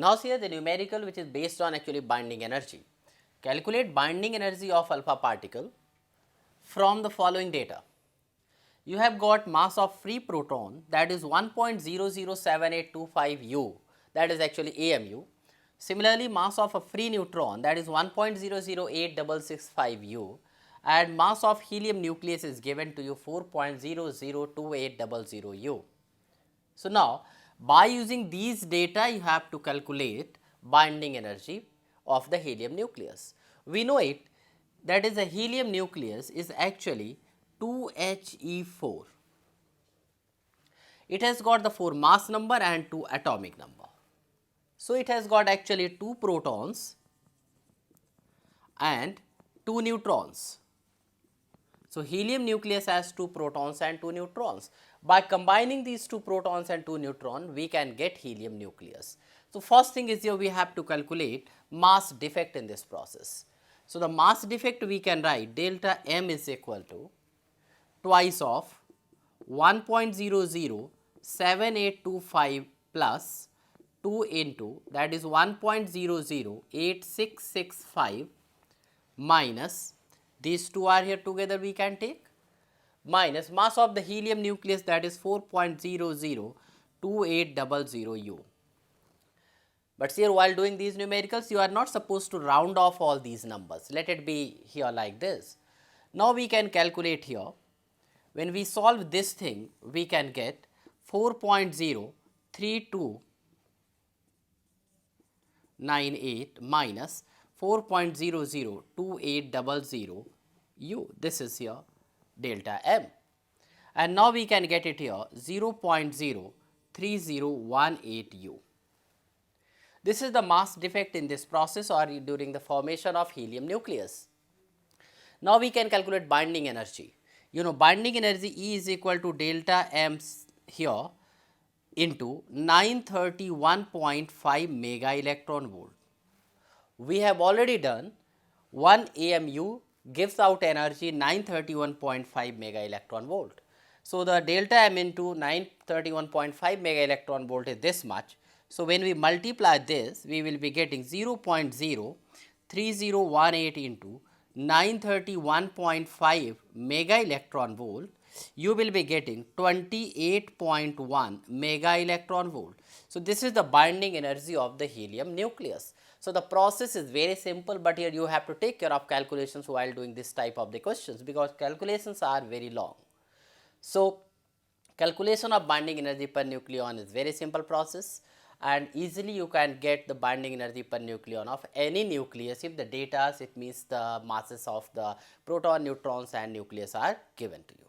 Now see here the numerical which is based on actually binding energy. Calculate binding energy of alpha particle from the following data. You have got mass of free proton, that is 1.007825 U, that is actually AMU. Similarly, mass of a free neutron, that is 1.008665 U, and mass of helium nucleus is given to you 4.002800 U. So now, by using these data, you have to calculate binding energy of the helium nucleus. We know it, that is, the helium nucleus is actually 2He4. It has got the 4 mass number and 2 atomic number. So it has got actually 2 protons and 2 neutrons. So helium nucleus has 2 protons and 2 neutrons. By combining these 2 protons and 2 neutrons, we can get helium nucleus. So first thing is here we have to calculate mass defect in this process. So the mass defect we can write delta M is equal to twice of 1.007825 plus 2 into, that is 1.008665 minus these two are here together we can take, minus mass of the helium nucleus, that is 4.002800 U. But here while doing these numericals, you are not supposed to round off all these numbers. Let it be here like this. Now we can calculate here. When we solve this thing, we can get 4.03298 minus 4.002800 U. This is here delta M. And now we can get it here 0.03018 U. This is the mass defect in this process or during the formation of helium nucleus. Now we can calculate binding energy. You know, binding energy E is equal to delta M here into 931.5 mega electron volt. We have already done 1 AMU gives out energy 931.5 mega electron volt. So the delta M into 931.5 mega electron volt is this much. So when we multiply this, we will be getting 0.03018 into 931.5 mega electron volt. You will be getting 28.1 mega electron volt. So this is the binding energy of the helium nucleus. So the process is very simple, but here you have to take care of calculations while doing this type of the questions, because calculations are very long. So calculation of binding energy per nucleon is very simple process, and easily you can get the binding energy per nucleon of any nucleus if the data, it means the masses of the proton, neutrons and nucleus are given to you.